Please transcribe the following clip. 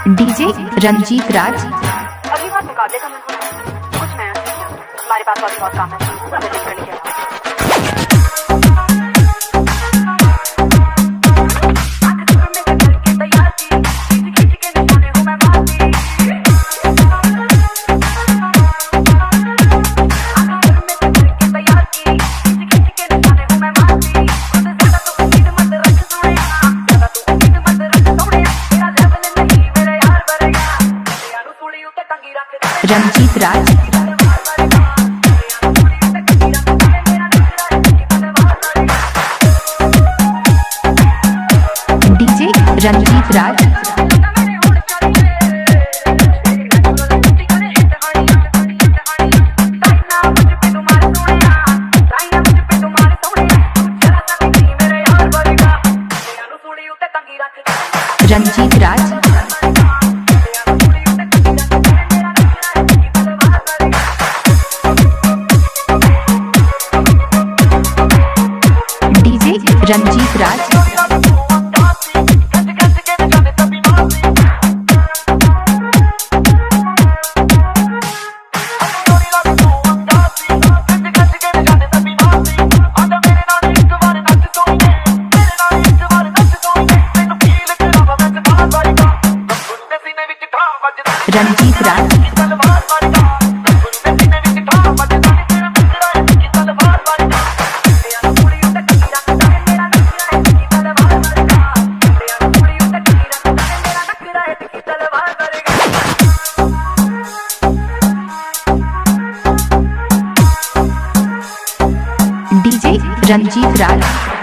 DJ Ranjit राज। अगली बार मुकाबले का मन हो रहा है, कुछ नया सीखना। हमारे पास और बहुत काम है, हमें देख कर लेके आओ। रंजीत राज। डीजे रंजीत राज। रंजीत राज। रंजीत राज। रंजीत राज। डीजे रंजीत राज।